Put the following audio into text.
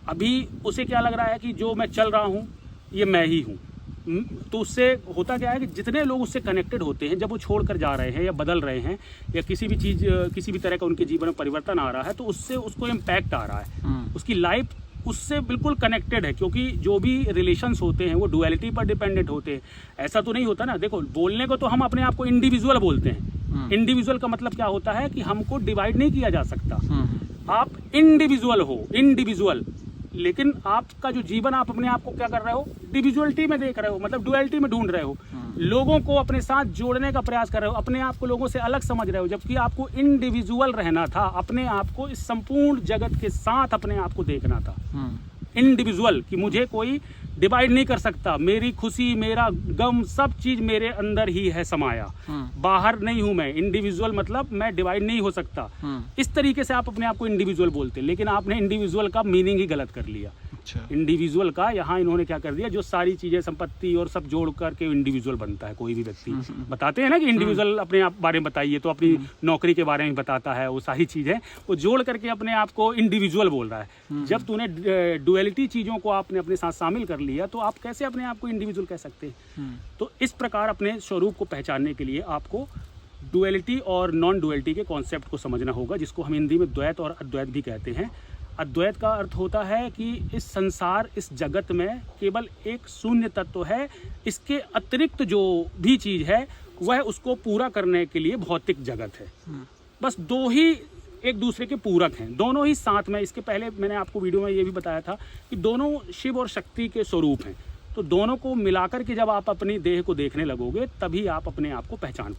अभी उसे क्या लग रहा है कि जो मैं चल रहा हूँ ये मैं ही हूँ। तो उससे होता क्या है कि जितने लोग उससे कनेक्टेड होते हैं, जब वो छोड़ कर जा रहे हैं या बदल रहे हैं या किसी भी चीज़ किसी भी तरह का उनके जीवन में परिवर्तन आ रहा है, तो उससे उसको इम्पैक्ट आ रहा है। उसकी लाइफ उससे बिल्कुल कनेक्टेड है, क्योंकि जो भी रिलेशंस होते हैं वो डुअलिटी पर डिपेंडेंट होते हैं। ऐसा तो नहीं होता ना। देखो, बोलने को तो हम अपने आप को इंडिविजुअल बोलते हैं। इंडिविजुअल का मतलब क्या होता है कि हमको डिवाइड नहीं किया जा सकता। आप इंडिविजुअल हो, इंडिविजुअल, लेकिन आपका जो जीवन आप अपने आप को क्या कर रहे हो, डिविजुअलिटी में देख रहे हो, मतलब डुअलिटी में ढूंढ रहे हो। लोगों को अपने साथ जोड़ने का प्रयास कर रहे हो, अपने आप को लोगों से अलग समझ रहे हो, जबकि आपको इंडिविजुअल रहना था। अपने आप को इस संपूर्ण जगत के साथ अपने आप को देखना था। इंडिविजुअल कि मुझे कोई डिवाइड नहीं कर सकता, मेरी खुशी मेरा गम सब चीज मेरे अंदर ही है समाया, बाहर नहीं हूं मैं। इंडिविजुअल मतलब मैं डिवाइड नहीं हो सकता। इस तरीके से आप अपने आप को इंडिविजुअल बोलते, लेकिन आपने इंडिविजुअल का मीनिंग ही गलत कर लिया। इंडिविजुअल का यहाँ इन्होंने क्या कर दिया, जो सारी चीजें संपत्ति और सब जोड़ करके इंडिविजुअल बनता है। कोई भी व्यक्ति बताते हैं ना कि इंडिविजुअल अपने आप बारे में बताइए, तो अपनी नौकरी के बारे में बताता है, वो सारी चीजें वो जोड़ करके अपने आप को इंडिविजुअल बोल रहा है। जब तूने डुअलिटी चीजों को आपने अपने साथ शामिल कर लिया, तो आप कैसे अपने आप को इंडिविजुअल कह सकते हैं। तो इस प्रकार अपने स्वरूप को पहचानने के लिए आपको डुअलिटी और नॉन डुअलिटी के कॉन्सेप्ट को समझना होगा, जिसको हम हिंदी में द्वैत और अद्वैत भी कहते हैं। अद्वैत का अर्थ होता है कि इस संसार, इस जगत में केवल एक शून्य तत्व है, इसके अतिरिक्त जो भी चीज़ है वह उसको पूरा करने के लिए भौतिक जगत है। बस दो ही एक दूसरे के पूरक हैं, दोनों ही साथ में। इसके पहले मैंने आपको वीडियो में ये भी बताया था कि दोनों शिव और शक्ति के स्वरूप हैं। तो दोनों को मिलाकर के जब आप अपनी देह को देखने लगोगे, तभी आप अपने आप को पहचान पाओगे।